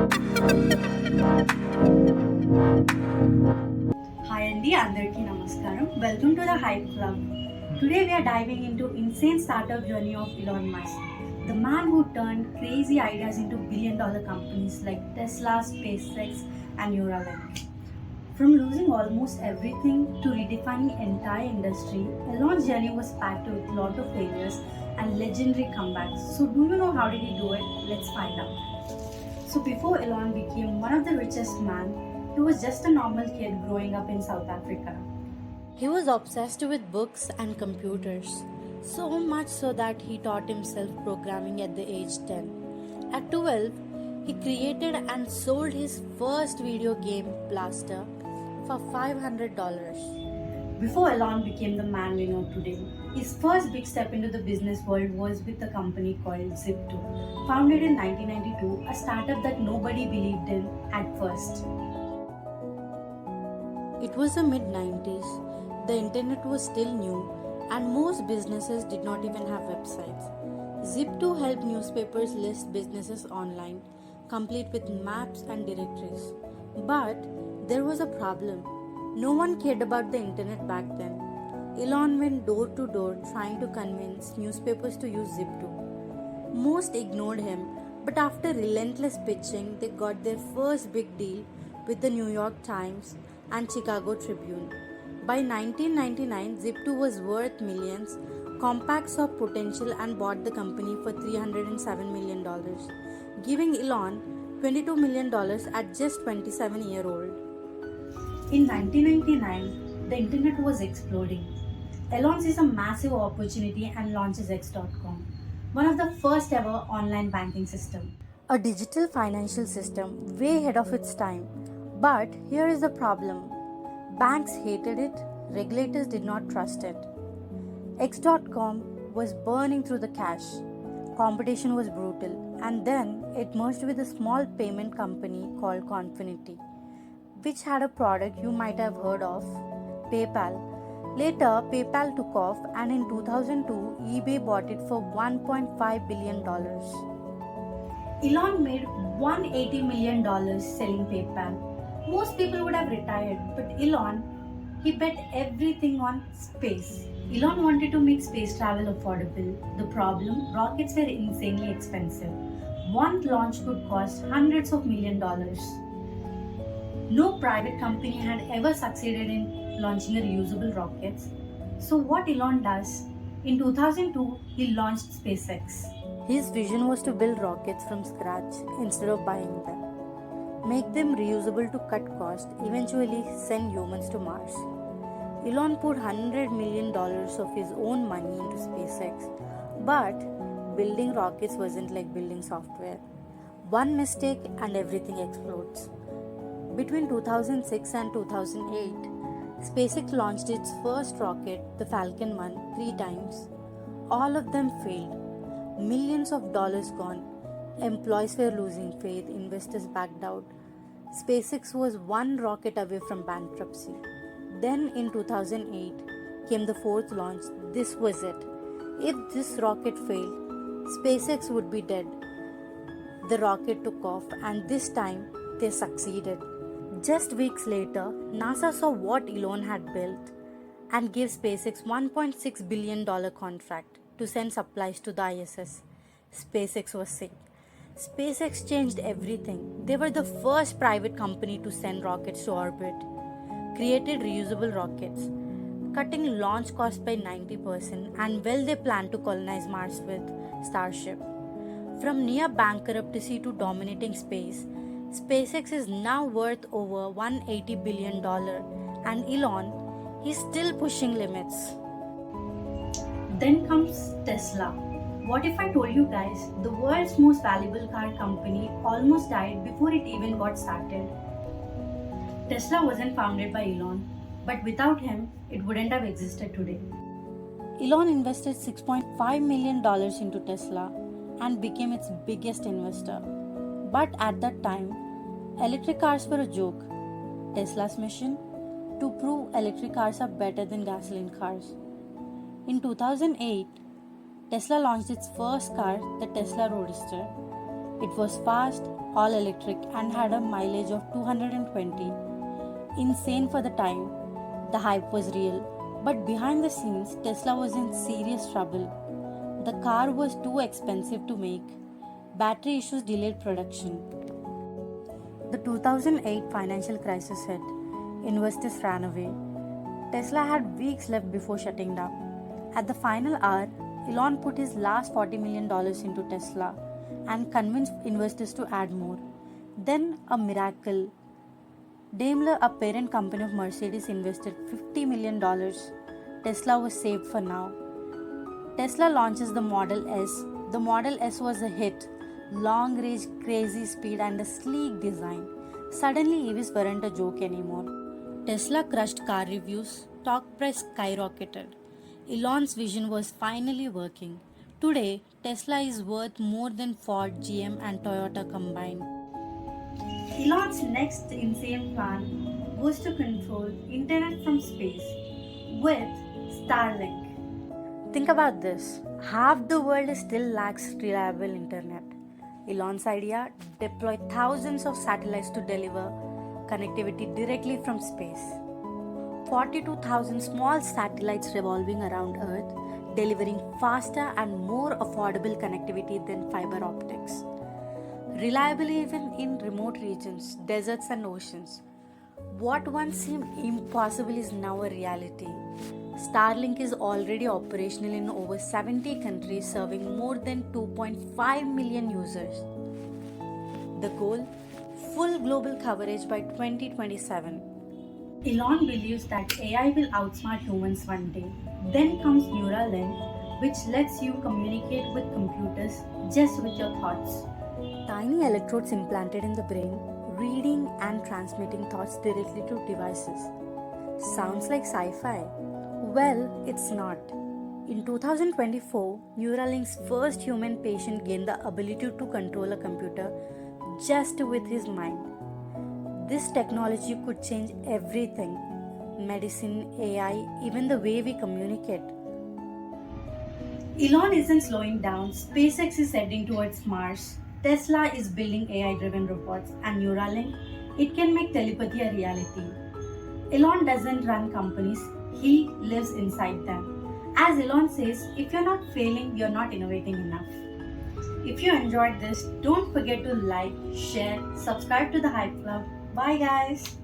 Hi Andy, Andarki Namaskaram. Welcome to the Hype Club. Today we are diving into insane startup journey of Elon Musk, the man who turned crazy ideas into billion-dollar companies like Tesla, SpaceX, and Neuralink. From losing almost everything to redefining entire industry, Elon's journey was packed with lot of failures and legendary comebacks. So do you know how did he do it? Let's find out. So before Elon became one of the richest men, he was just a normal kid growing up in South Africa. He was obsessed with books and computers, so much so that he taught himself programming at the age 10. At 12, he created and sold his first video game, Blaster, for $500. Before Elon became the man we know today, his first big step into the business world was with a company called Zip2, founded in 1992, a startup that nobody believed in at first. It was the mid 90s, the internet was still new, and most businesses did not even have websites. Zip2 helped newspapers list businesses online, complete with maps and directories. But there was a problem. No one cared about the internet back then. Elon went door to door trying to convince newspapers to use Zip2. Most ignored him, but after relentless pitching, they got their first big deal with the New York Times and Chicago Tribune. By 1999, Zip2 was worth millions. Compaq saw potential and bought the company for $307 million, giving Elon $22 million at just 27-year-old. In 1999, the internet was exploding. Elon sees a massive opportunity and launches X.com, one of the first ever online banking system. A digital financial system way ahead of its time. But here is the problem. Banks hated it, regulators did not trust it. X.com was burning through the cash. Competition was brutal, and then it merged with a small payment company called Confinity, which had a product you might have heard of, PayPal. Later, PayPal took off, and in 2002, eBay bought it for $1.5 billion. Elon made $180 million selling PayPal. Most people would have retired, but Elon, he bet everything on space. Elon wanted to make space travel affordable. The problem, rockets were insanely expensive. One launch could cost hundreds of million dollars. No private company had ever succeeded in launching a reusable rockets. So what Elon does? In 2002, he launched SpaceX. His vision was to build rockets from scratch instead of buying them. Make them reusable to cut cost, eventually send humans to Mars. Elon put $100 million of his own money into SpaceX, but building rockets wasn't like building software. One mistake and everything explodes. Between 2006 and 2008, SpaceX launched its first rocket, the Falcon 1, 3 times. All of them failed. Millions of dollars gone. Employees were losing faith, investors backed out. SpaceX was one rocket away from bankruptcy. Then in 2008 came the fourth launch. This was it. If this rocket failed, SpaceX would be dead. The rocket took off, and this time they succeeded. Just weeks later, NASA saw what Elon had built and gave SpaceX $1.6 billion contract to send supplies to the ISS. SpaceX was sick. SpaceX changed everything. They were the first private company to send rockets to orbit, created reusable rockets, cutting launch cost by 90%, and they plan to colonize Mars with Starship. From near bankruptcy to dominating space, SpaceX is now worth over $180 billion, and Elon, he's still pushing limits. Then comes Tesla. What if I told you guys the world's most valuable car company almost died before it even got started? Tesla wasn't founded by Elon, but without him, it wouldn't have existed today. Elon invested $6.5 million into Tesla and became its biggest investor. But at that time, electric cars were a joke. Tesla's mission? To prove electric cars are better than gasoline cars. In 2008, Tesla launched its first car, the Tesla Roadster. It was fast, all electric, and had a mileage of 220. Insane for the time, the hype was real. But behind the scenes, Tesla was in serious trouble. The car was too expensive to make. Battery issues delayed production. The 2008 financial crisis hit. Investors ran away. Tesla had weeks left before shutting down. At the final hour, Elon put his last $40 million into Tesla and convinced investors to add more. Then, a miracle. Daimler, a parent company of Mercedes, invested $50 million. Tesla was saved for now. Tesla launches the Model S. The Model S was a hit. Long range, crazy speed, and a sleek design. Suddenly, EVs weren't a joke anymore. Tesla crushed car reviews, stock price skyrocketed. Elon's vision was finally working. Today, Tesla is worth more than Ford, GM, and Toyota combined. Elon's next insane plan was to control internet from space with Starlink. Think about this. Half the world still lacks reliable internet. Elon's idea: deploy thousands of satellites to deliver connectivity directly from space. 42,000 small satellites revolving around Earth, delivering faster and more affordable connectivity than fiber optics. Reliable even in remote regions, deserts, and oceans. What once seemed impossible is now a reality. Starlink is already operational in over 70 countries, serving more than 2.5 million users. The goal? Full global coverage by 2027. Elon believes that AI will outsmart humans one day. Then comes Neuralink, which lets you communicate with computers just with your thoughts. Tiny electrodes implanted in the brain, reading and transmitting thoughts directly to devices. Sounds like sci-fi. Well, it's not. In 2024, Neuralink's first human patient gained the ability to control a computer just with his mind. This technology could change everything: medicine, AI, even the way we communicate. Elon isn't slowing down. SpaceX is heading towards Mars. Tesla is building AI-driven robots, and Neuralink, it can make telepathy a reality. Elon doesn't run companies, he lives inside them. As Elon says, if you're not failing, you're not innovating enough. If you enjoyed this, don't forget to like, share, subscribe to the Hype Club. Bye guys!